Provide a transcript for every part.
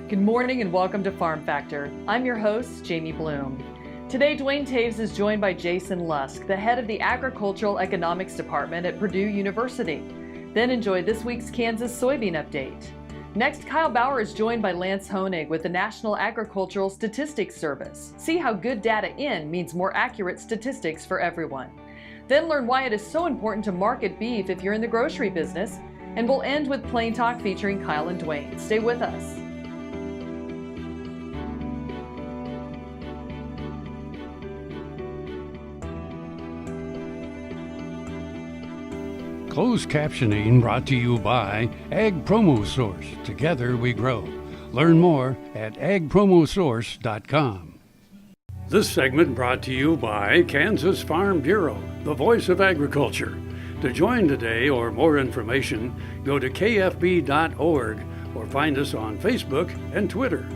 Good morning and welcome to Farm Factor. I'm your host, Jamie Bloom. Today, Dwayne Taves is joined by Jason Lusk, the head of the Agricultural Economics Department at Purdue University. Then enjoy this week's Kansas soybean update. Next, Kyle Bauer is joined by Lance Honig with the National Agricultural Statistics Service. See how good data in means more accurate statistics for everyone. Then learn why it is so important to market beef if you're in the grocery business. And we'll end with Plain Talk featuring Kyle and Dwayne. Stay with us. Closed captioning brought to you by Ag Promo Source. Together we grow. Learn more at agpromosource.com. This segment brought to you by Kansas Farm Bureau, the voice of agriculture. To join today or more information, go to kfb.org or find us on Facebook and Twitter.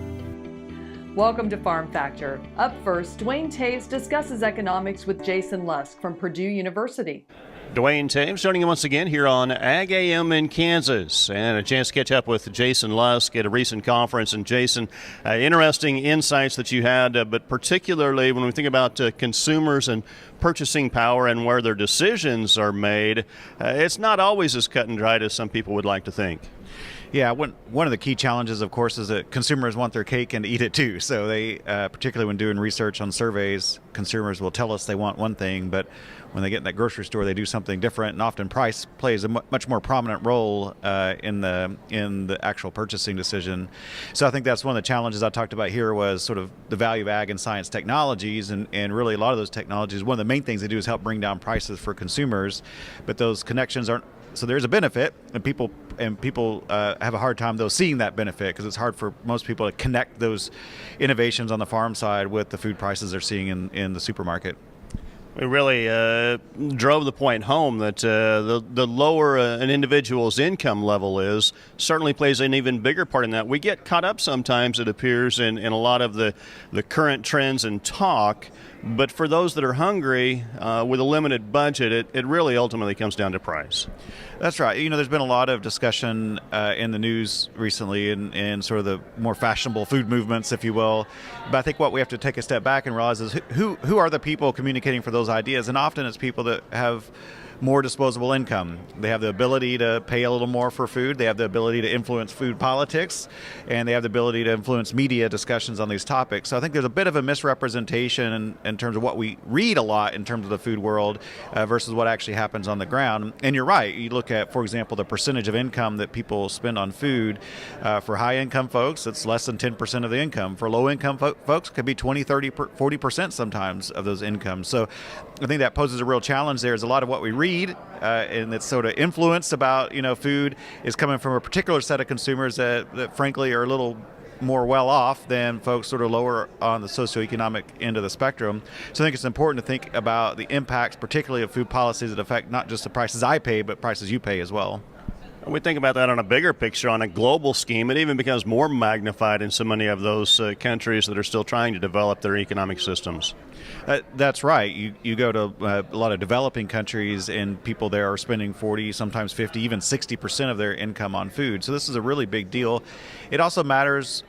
Welcome to Farm Factor. Up first, Dwayne Taves discusses economics with Jason Lusk from Purdue University. Dwayne Taves joining you once again here on Ag AM in Kansas, and a chance to catch up with Jason Lusk at a recent conference. And Jason, interesting insights that you had, but particularly when we think about consumers and purchasing power and where their decisions are made, it's not always as cut and dried as some people would like to think. Yeah, one of the key challenges, of course, is that consumers want their cake and eat it too. So they, particularly when doing research on surveys, consumers will tell us they want one thing, but when they get in that grocery store, they do something different, and often price plays a much more prominent role in the actual purchasing decision. So I think that's one of the challenges I talked about here was sort of the value of ag and science technologies, and really a lot of those technologies, one of the main things they do is help bring down prices for consumers, but those connections aren't. So there's a benefit, and people have a hard time though seeing that benefit because it's hard for most people to connect those innovations on the farm side with the food prices they're seeing in the supermarket. We really drove the point home that the lower an individual's income level is certainly plays an even bigger part in that. We get caught up sometimes, it appears, in a lot of the current trends and talk. But for those that are hungry with a limited budget, it really ultimately comes down to price. That's right. You know, there's been a lot of discussion in the news recently in sort of the more fashionable food movements, if you will. But I think what we have to take a step back and realize is who are the people communicating for those ideas? And often it's people that have more disposable income. They have the ability to pay a little more for food. They have the ability to influence food politics, and they have the ability to influence media discussions on these topics. So I think there's a bit of a misrepresentation in terms of what we read a lot in terms of the food world versus what actually happens on the ground. And you're right. You look at, for example, the percentage of income that people spend on food. For high-income folks, it's less than 10% of the income. For low-income folks, it could be 20, 30, 40% sometimes of those incomes. So I think that poses a real challenge. There's a lot of what we read and it's sort of influence about food is coming from a particular set of consumers that frankly are a little more well off than folks sort of lower on the socioeconomic end of the spectrum. So I think it's important to think about the impacts, particularly of food policies that affect not just the prices I pay, but prices you pay as well. We think about that on a bigger picture, on a global scheme. It even becomes more magnified in so many of those countries that are still trying to develop their economic systems. That's right. You go to a lot of developing countries, and people there are spending 40, sometimes 50, even 60% of their income on food. So this is a really big deal. It also matters.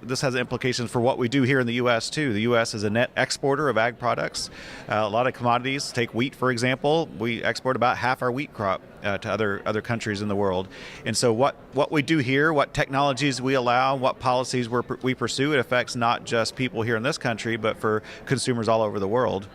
This has implications for what we do here in the U.S. too. The U.S. is a net exporter of ag products. A lot of commodities. Take wheat, for example. We export about half our wheat crop to other countries in the world. And so what we do here, what technologies we allow, what policies we pursue, it affects not just people here in this country, but for consumers all over the world.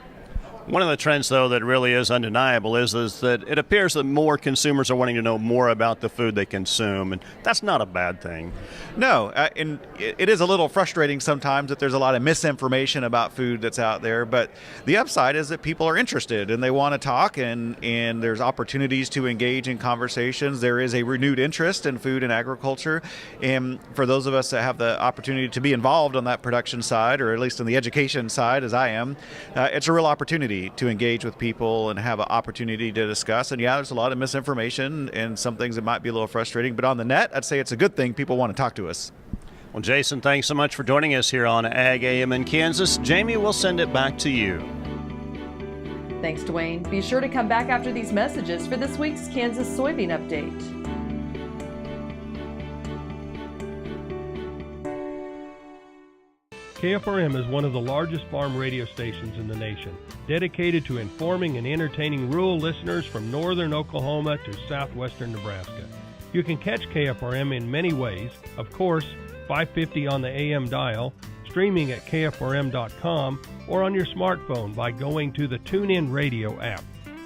One of the trends, though, that really is undeniable is that it appears that more consumers are wanting to know more about the food they consume, and that's not a bad thing. No, and it is a little frustrating sometimes that there's a lot of misinformation about food that's out there, but the upside is that people are interested and they want to talk, and there's opportunities to engage in conversations. There is a renewed interest in food and agriculture, and for those of us that have the opportunity to be involved on that production side, or at least on the education side, as I am, it's a real opportunity to engage with people and have an opportunity to discuss. And yeah, there's a lot of misinformation and some things that might be a little frustrating, but on the net, I'd say it's a good thing. People want to talk to us. Well, Jason, thanks so much for joining us here on Ag AM in Kansas. Jamie, we'll send it back to you. Thanks, Dwayne. Be sure to come back after these messages for this week's Kansas soybean update. KFRM is one of the largest farm radio stations in the nation, dedicated to informing and entertaining rural listeners from northern Oklahoma to southwestern Nebraska. You can catch KFRM in many ways, of course, 550 on the AM dial, streaming at kfrm.com, or on your smartphone by going to the TuneIn Radio app,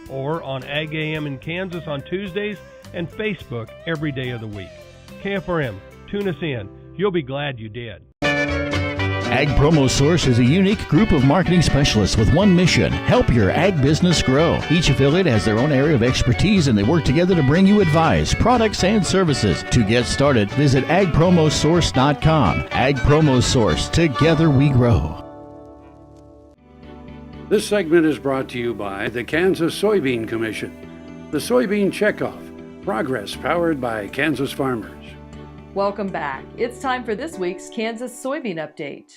or on Ag AM in Kansas on Tuesdays and Facebook every day of the week. KFRM, tune us in. You'll be glad you did. Ag Promo Source is a unique group of marketing specialists with one mission: help your ag business grow. Each affiliate has their own area of expertise, and they work together to bring you advice, products, and services. To get started, visit agpromosource.com. Ag Promo Source. Together we grow. This segment is brought to you by the Kansas Soybean Commission. The Soybean Checkoff. Progress powered by Kansas farmers. Welcome back. It's time for this week's Kansas Soybean Update.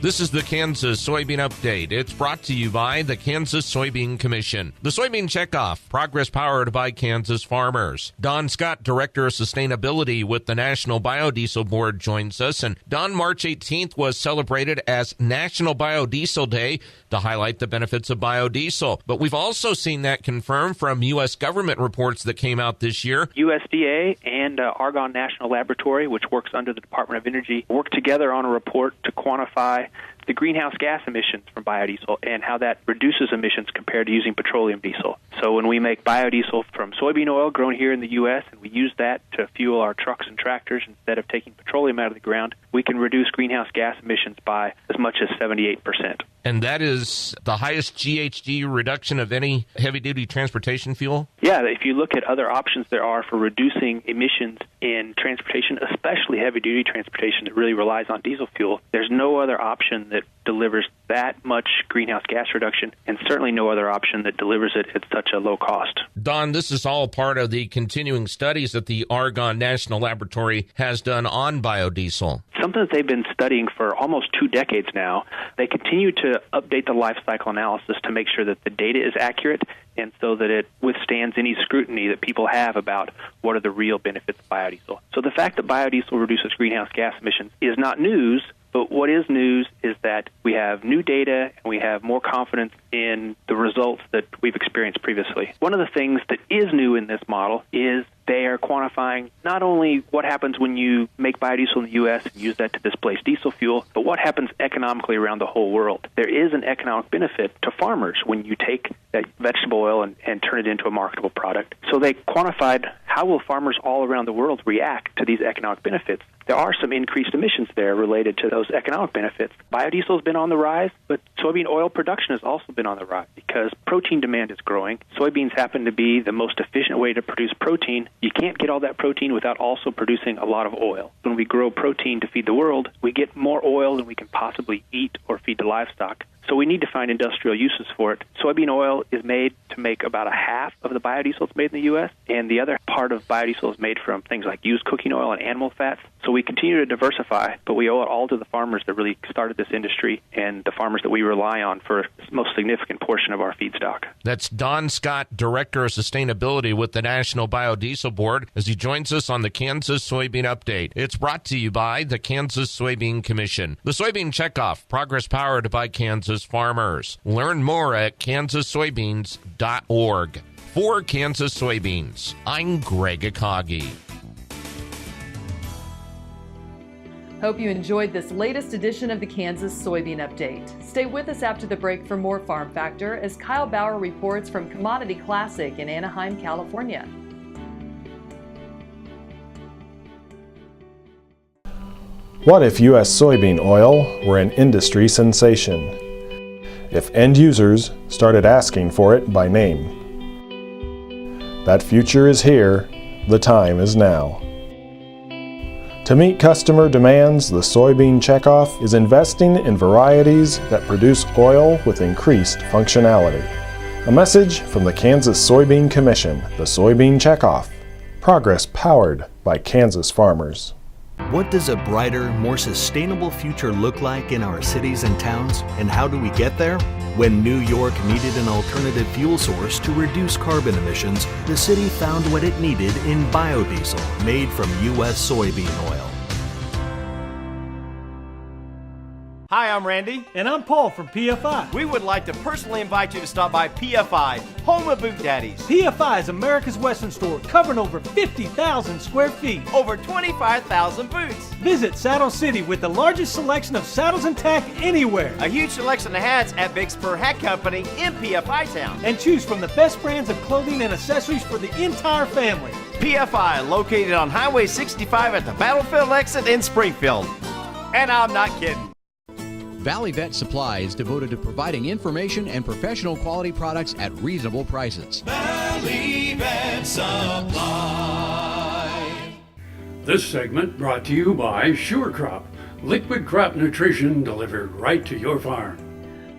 This is the Kansas Soybean Update. It's brought to you by the Kansas Soybean Commission. The Soybean Checkoff, progress powered by Kansas farmers. Don Scott, Director of Sustainability with the National Biodiesel Board, joins us. And Don, March 18th was celebrated as National Biodiesel Day to highlight the benefits of biodiesel. But we've also seen that confirmed from U.S. government reports that came out this year. USDA and Argonne National Laboratory, which works under the Department of Energy, worked together on a report to quantify the greenhouse gas emissions from biodiesel and how that reduces emissions compared to using petroleum diesel. So when we make biodiesel from soybean oil grown here in the U.S. and we use that to fuel our trucks and tractors instead of taking petroleum out of the ground, we can reduce greenhouse gas emissions by as much as 78%. And that is the highest GHG reduction of any heavy-duty transportation fuel? Yeah, if you look at other options there are for reducing emissions in transportation, especially heavy-duty transportation that really relies on diesel fuel, there's no other option that delivers that much greenhouse gas reduction, and certainly no other option that delivers it at such a low cost. Don, this is all part of the continuing studies that the Argonne National Laboratory has done on biodiesel. Something that they've been studying for almost 2 decades now. They continue to update the life cycle analysis to make sure that the data is accurate and so that it withstands any scrutiny that people have about what are the real benefits of biodiesel. So the fact that biodiesel reduces greenhouse gas emissions is not news, but what is news is that we have new data and we have more confidence in the results that we've experienced previously. One of the things that is new in this model is they are quantifying not only what happens when you make biodiesel in the U.S. and use that to displace diesel fuel, but what happens economically around the whole world. There is an economic benefit to farmers when you take that vegetable oil and turn it into a marketable product. So they quantified how will farmers all around the world react to these economic benefits. There are some increased emissions there related to those economic benefits. Biodiesel has been on the rise, but soybean oil production has also been on the rise because protein demand is growing. Soybeans happen to be the most efficient way to produce protein. You can't get all that protein without also producing a lot of oil. When we grow protein to feed the world, we get more oil than we can possibly eat or feed the livestock. So we need to find industrial uses for it. Soybean oil is made to make about a half of the biodiesel that's made in the U.S., and the other part of biodiesel is made from things like used cooking oil and animal fats. So we continue to diversify, but we owe it all to the farmers that really started this industry and the farmers that we rely on for the most significant portion of our feedstock. That's Don Scott, Director of Sustainability with the National Biodiesel Board, as he joins us on the Kansas Soybean Update. It's brought to you by the Kansas Soybean Commission. The Soybean Checkoff, progress powered by Kansas farmers. Learn more at kansassoybeans.org. For Kansas Soybeans, I'm Greg Akagi. Hope you enjoyed this latest edition of the Kansas Soybean Update. Stay with us after the break for more Farm Factor as Kyle Bauer reports from Commodity Classic in Anaheim, California. What if U.S. soybean oil were an industry sensation? If end users started asking for it by name? That future is here, the time is now. To meet customer demands, the Soybean Checkoff is investing in varieties that produce oil with increased functionality. A message from the Kansas Soybean Commission, the Soybean Checkoff. Progress powered by Kansas farmers. What does a brighter, more sustainable future look like in our cities and towns, and how do we get there? When New York needed an alternative fuel source to reduce carbon emissions, the city found what it needed in biodiesel made from U.S. soybean oil. Hi, I'm Randy. And I'm Paul from PFI. We would like to personally invite you to stop by PFI, home of Boot Daddies. PFI is America's Western store, covering over 50,000 square feet. Over 25,000 boots. Visit Saddle City with the largest selection of saddles and tack anywhere. A huge selection of hats at Big Spur Hat Company in PFI Town. And choose from the best brands of clothing and accessories for the entire family. PFI, located on Highway 65 at the Battlefield exit in Springfield. And I'm not kidding. Valley Vet Supply is devoted to providing information and professional quality products at reasonable prices. Valley Vet Supply. This segment brought to you by Sure Crop, liquid crop nutrition delivered right to your farm.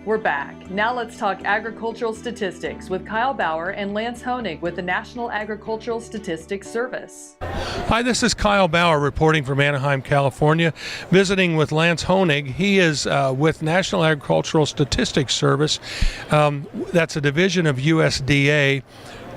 We're back. Now let's talk agricultural statistics with Kyle Bauer and Lance Honig with the National Agricultural Statistics Service. Hi, this is Kyle Bauer reporting from Anaheim, California, visiting with Lance Honig. He is with National Agricultural Statistics Service. That's a division of USDA.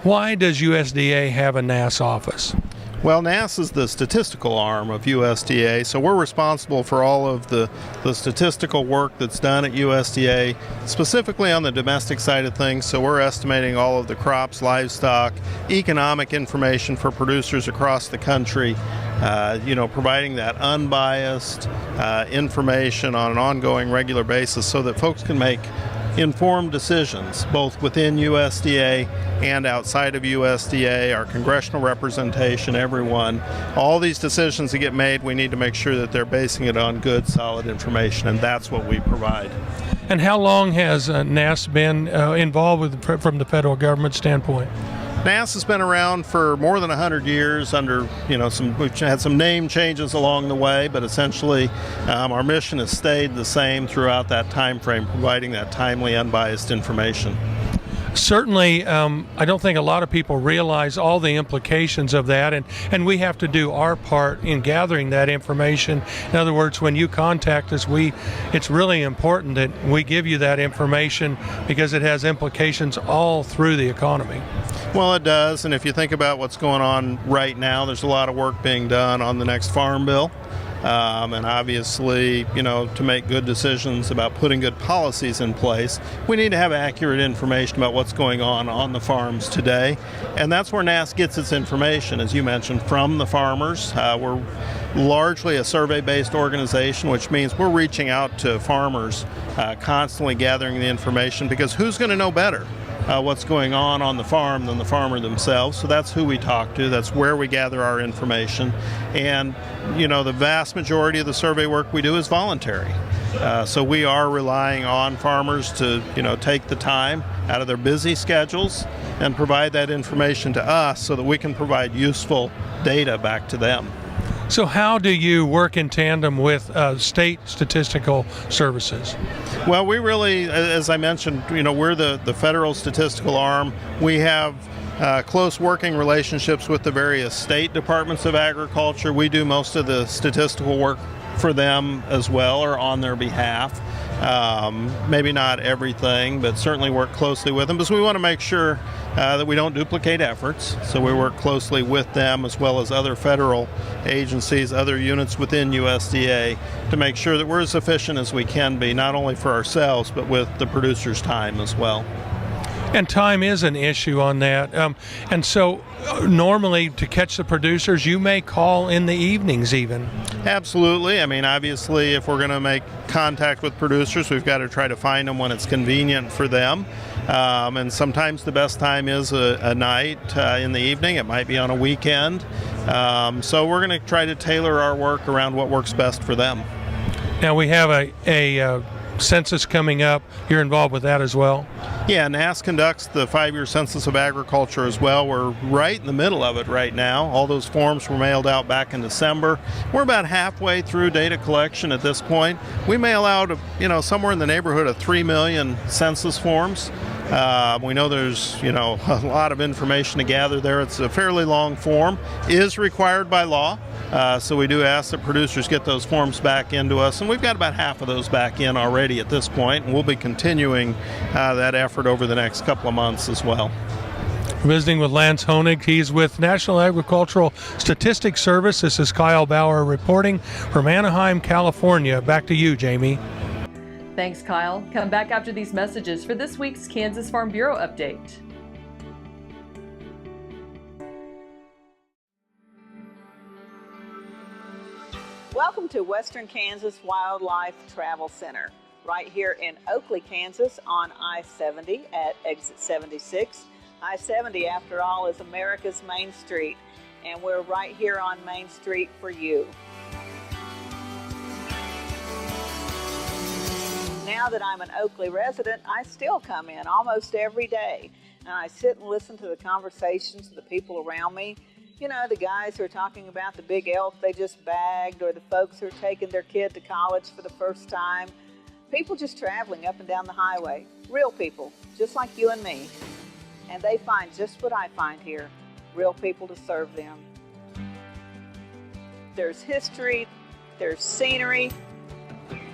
Why does USDA have a NASS office? Well, NASS is the statistical arm of USDA, so we're responsible for all of the statistical work that's done at USDA, specifically on the domestic side of things. So we're estimating all of the crops, livestock, economic information for producers across the country, providing that unbiased information on an ongoing, regular basis so that folks can make informed decisions, both within USDA and outside of USDA, our congressional representation, everyone. All these decisions that get made, we need to make sure that they're basing it on good, solid information, and that's what we provide. And how long has NASS been involved from the federal government standpoint? NASS has been around for more than 100 years under, we've had some name changes along the way, but essentially our mission has stayed the same throughout that time frame, providing that timely, unbiased information. Certainly, I don't think a lot of people realize all the implications of that, and we have to do our part in gathering that information. In other words, when you contact us, it's really important that we give you that information because it has implications all through the economy. Well, it does, and if you think about what's going on right now, there's a lot of work being done on the next farm bill. And obviously, to make good decisions about putting good policies in place, we need to have accurate information about what's going on the farms today. And that's where NASS gets its information, as you mentioned, from the farmers. We're largely a survey-based organization, which means we're reaching out to farmers, constantly gathering the information, because who's going to know better what's going on the farm than the farmer themselves? So that's who we talk to. That's where we gather our information. And, the vast majority of the survey work we do is voluntary. So we are relying on farmers to, take the time out of their busy schedules and provide that information to us so that we can provide useful data back to them. So how do you work in tandem with state statistical services? Well, we really, as I mentioned, we're the federal statistical arm. We have close working relationships with the various state departments of agriculture. We do most of the statistical work for them as well, or on their behalf. Maybe not everything, but certainly work closely with them, because we want to make sure that we don't duplicate efforts. So we work closely with them as well as other federal agencies, other units within USDA, to make sure that we're as efficient as we can be, not only for ourselves, but with the producer's time as well. And time is an issue on that. And so normally to catch the producers, you may call in the evenings even. Absolutely. I mean, obviously, if we're going to make contact with producers, we've got to try to find them when it's convenient for them. And sometimes the best time is a night in the evening. It might be on a weekend. So we're going to try to tailor our work around what works best for them. Now we have a census coming up. You're involved with that as well? Yeah, NASS conducts the 5-year Census of Agriculture as well. We're right in the middle of it right now. All those forms were mailed out back in December. We're about halfway through data collection at this point. We mail out, somewhere in the neighborhood of 3 million census forms. We know there's, a lot of information to gather there. It's a fairly long form, is required by law. So we do ask that producers get those forms back into us, and we've got about half of those back in already at this point, and we'll be continuing that effort over the next couple of months as well. Visiting with Lance Honig. He's with National Agricultural Statistics Service. This is Kyle Bauer reporting from Anaheim, California. Back to you, Jamie. Thanks, Kyle. Come back after these messages for this week's Kansas Farm Bureau update. Welcome to Western Kansas Wildlife Travel Center, right here in Oakley, Kansas on I-70 at exit 76. I-70, after all, is America's Main Street, and we're right here on Main Street for you. Now that I'm an Oakley resident, I still come in almost every day, and I sit and listen to the conversations of the people around me. You know, the guys who are talking about the big elk they just bagged, or the folks who are taking their kid to college for the first time. People just traveling up and down the highway. Real people, just like you and me. And they find just what I find here, real people to serve them. There's history, there's scenery.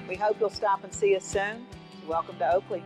We hope you'll stop and see us soon. Welcome to Oakley.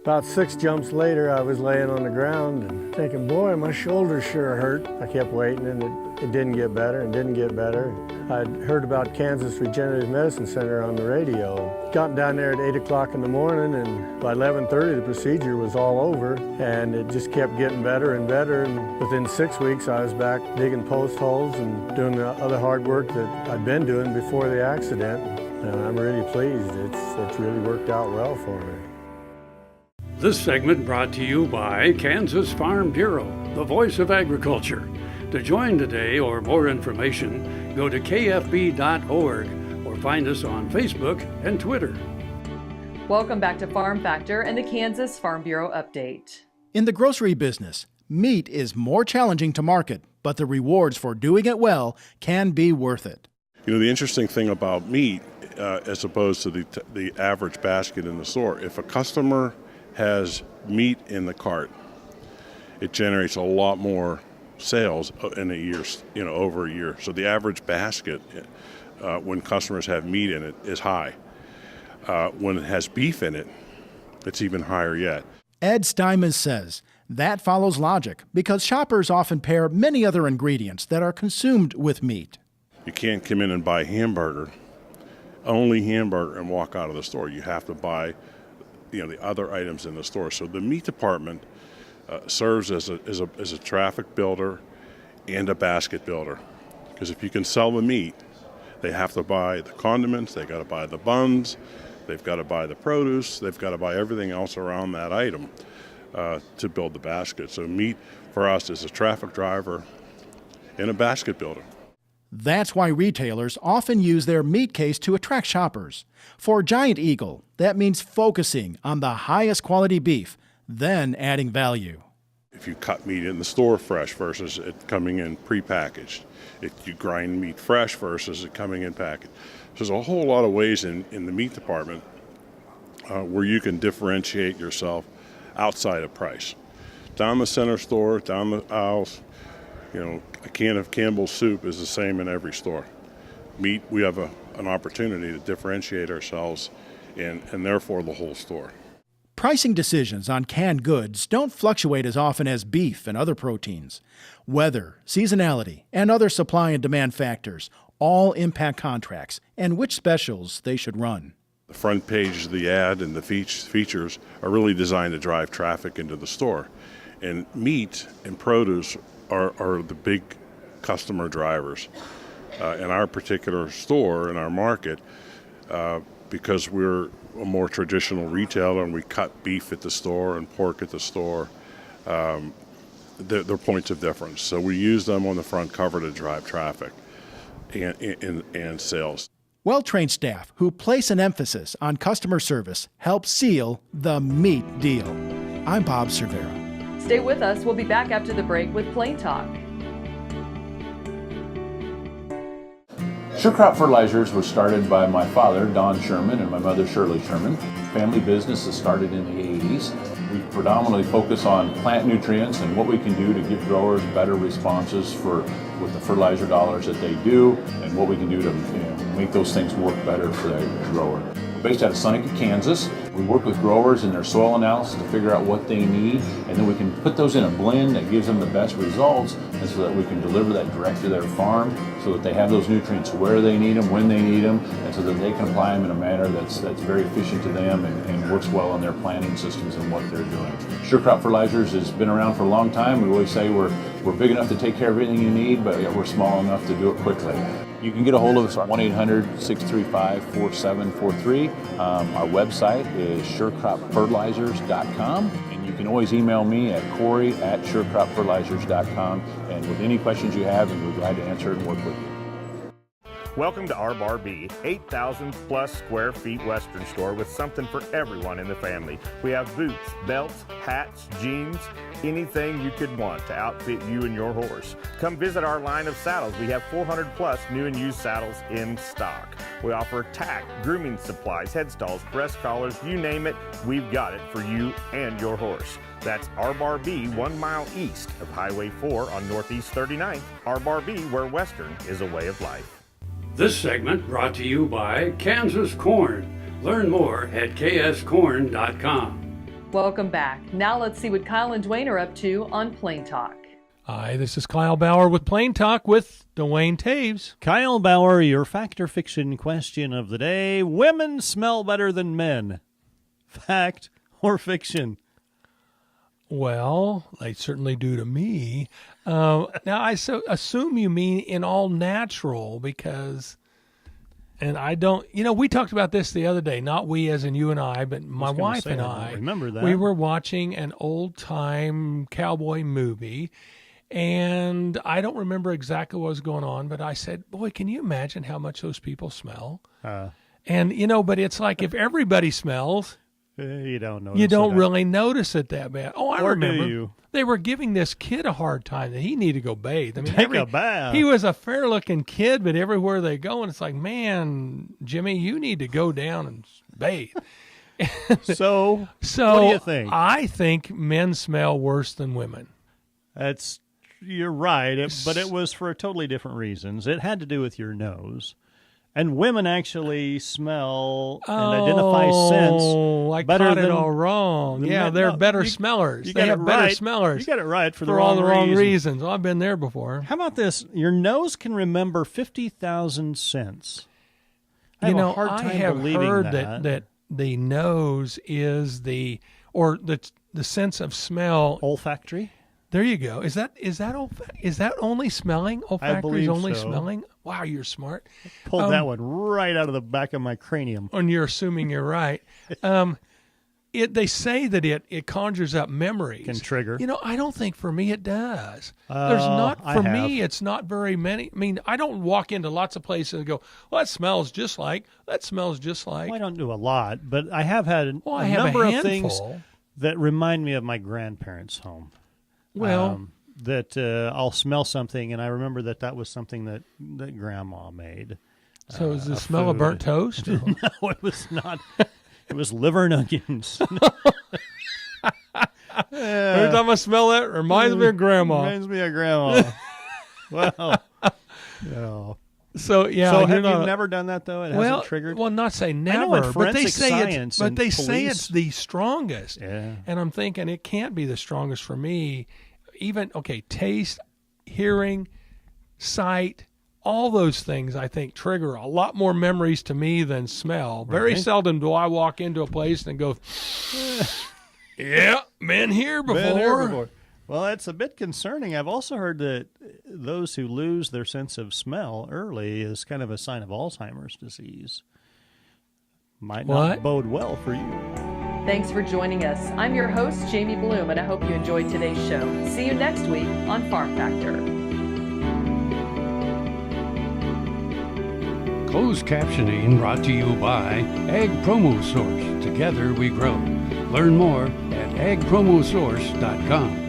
About 6 jumps later, I was laying on the ground and thinking, boy, my shoulder sure hurt. I kept waiting, and it didn't get better and didn't get better. I'd heard about Kansas Regenerative Medicine Center on the radio. Got down there at 8 o'clock in the morning, and by 11:30, the procedure was all over, and it just kept getting better and better. And within 6 weeks, I was back digging post holes and doing the other hard work that I'd been doing before the accident. And I'm really pleased. It's really worked out well for me. This segment brought to you by Kansas Farm Bureau, the voice of agriculture. To join today or more information, go to kfb.org or find us on Facebook and Twitter. Welcome back to Farm Factor and the Kansas Farm Bureau update. In the grocery business, meat is more challenging to market, but the rewards for doing it well can be worth it. You know, the interesting thing about meat, as opposed to the average basket in the store, if a customer has meat in the cart, it generates a lot more sales in a year, over a year. So the average basket, when customers have meat in it, is high. When it has beef in it, it's even higher yet. Ed Steinman says that follows logic because shoppers often pair many other ingredients that are consumed with meat. You can't come in and buy only hamburger and walk out of the store. You have to buy the other items in the store. So the meat department serves as a traffic builder and a basket builder. Because if you can sell the meat, they have to buy the condiments, they got to buy the buns, they've got to buy the produce, they've got to buy everything else around that item to build the basket. So meat for us is a traffic driver and a basket builder. That's why retailers often use their meat case to attract shoppers. For Giant Eagle, that means focusing on the highest quality beef, then adding value. If you cut meat in the store fresh versus it coming in prepackaged. If you grind meat fresh versus it coming in packaged. So there's a whole lot of ways in the meat department where you can differentiate yourself outside of price. Down the center store, down the aisles, a can of Campbell's soup is the same in every store. Meat, we have an opportunity to differentiate ourselves and therefore the whole store. Pricing decisions on canned goods don't fluctuate as often as beef and other proteins. Weather, seasonality, and other supply and demand factors all impact contracts and which specials they should run. The front page of the ad and the features are really designed to drive traffic into the store. And meat and produce are the big customer drivers in our particular store, in our market, because we're a more traditional retailer and we cut beef at the store and pork at the store. They're points of difference. So we use them on the front cover to drive traffic and sales. Well-trained staff who place an emphasis on customer service help seal the meat deal. I'm Bob Cervera. Stay with us. We'll be back after the break with Plain Talk. Sure Crop Fertilizers was started by my father, Don Sherman, and my mother, Shirley Sherman. Family business that started in the 80s. We predominantly focus on plant nutrients and what we can do to give growers better responses with the fertilizer dollars that they do, and what we can do to make those things work better for the grower. We're based out of Seneca, Kansas. We work with growers in their soil analysis to figure out what they need, and then we can put those in a blend that gives them the best results, and so that we can deliver that direct to their farm so that they have those nutrients where they need them, when they need them, and so that they can apply them in a manner that's very efficient to them and works well in their planting systems and what they're doing. Sure Crop Fertilizers has been around for a long time. We always say we're big enough to take care of everything you need, but yet we're small enough to do it quickly. You can get a hold of us at 1-800-635-4743. Our website is surecropfertilizers.com, and you can always email me at Corey@surecropfertilizers.com, and with any questions you have, we're glad to answer it and work with you. Welcome to our Bar B, 8,000 plus square feet Western store with something for everyone in the family. We have boots, belts, hats, jeans, anything you could want to outfit you and your horse. Come visit our line of saddles. We have 400 plus new and used saddles in stock. We offer tack, grooming supplies, headstalls, breast collars, you name it, we've got it for you and your horse. That's our Bar B, 1 mile east of Highway 4 on Northeast 39th. Our Bar B, where Western is a way of life. This segment brought to you by Kansas Corn. Learn more at kscorn.com. Welcome back. Now let's see what Kyle and Dwayne are up to on Plain Talk. Hi, this is Kyle Bauer with Plain Talk with Dwayne Taves. Kyle Bauer, your fact or fiction question of the day. Women smell better than men. Fact or fiction? Well, they certainly do to me. Now, I assume you mean in all natural because, and I don't, we talked about this the other day, not we as in you and I, but my wife and I. Remember that. We were watching an old-time cowboy movie, and I don't remember exactly what was going on, but I said, boy, can you imagine how much those people smell? And, but it's like if everybody smells... You don't notice. You don't really notice it that bad. Oh, I remember. Do you? They were giving this kid a hard time that he needed to go bathe. I mean, Take a bath. He was a fair-looking kid, but everywhere they go, and it's like, man, Jimmy, you need to go down and bathe. So what do you think? I think men smell worse than women. You're right, but it was for totally different reasons. It had to do with your nose. And women actually smell and identify scents better caught than it all wrong. Yeah, they're better smellers. They have better smellers. You got it right for all the wrong reasons. Well, I've been there before. How about this? Your nose can remember 50,000 scents. I have a hard time believing heard that the nose is the sense of smell. Olfactory? There you go. Is that only smelling? Olfactory is only so. Smelling? Wow, you're smart. Pulled that one right out of the back of my cranium. And you're assuming you're right. They say that it conjures up memories. Can trigger. I don't think for me it does. Me, it's not very many. I mean, I don't walk into lots of places and go, well, that smells just like. Well, I don't do a lot, but I have had a number of things that remind me of my grandparents' home. Well, that I'll smell something, and I remember that was something that Grandma made. So is the smell of burnt toast? No, it was not. It was liver and onions. Every time I smell that, it reminds me of Grandma. Reminds me of Grandma. Well, no. So yeah. So have you never done that though? It hasn't triggered. Well, not say never, I know in but they say science it's the strongest. Yeah. And I'm thinking it can't be the strongest for me. Even taste, hearing, sight, all those things I think trigger a lot more memories to me than smell. Right. Very seldom do I walk into a place and go, yeah, been here before. Well, that's a bit concerning. I've also heard that those who lose their sense of smell early is kind of a sign of Alzheimer's disease. Might not bode well for you. Thanks for joining us. I'm your host, Jamie Bloom, and I hope you enjoyed today's show. See you next week on Farm Factor. Closed captioning brought to you by Ag Promo Source. Together we grow. Learn more at agpromosource.com.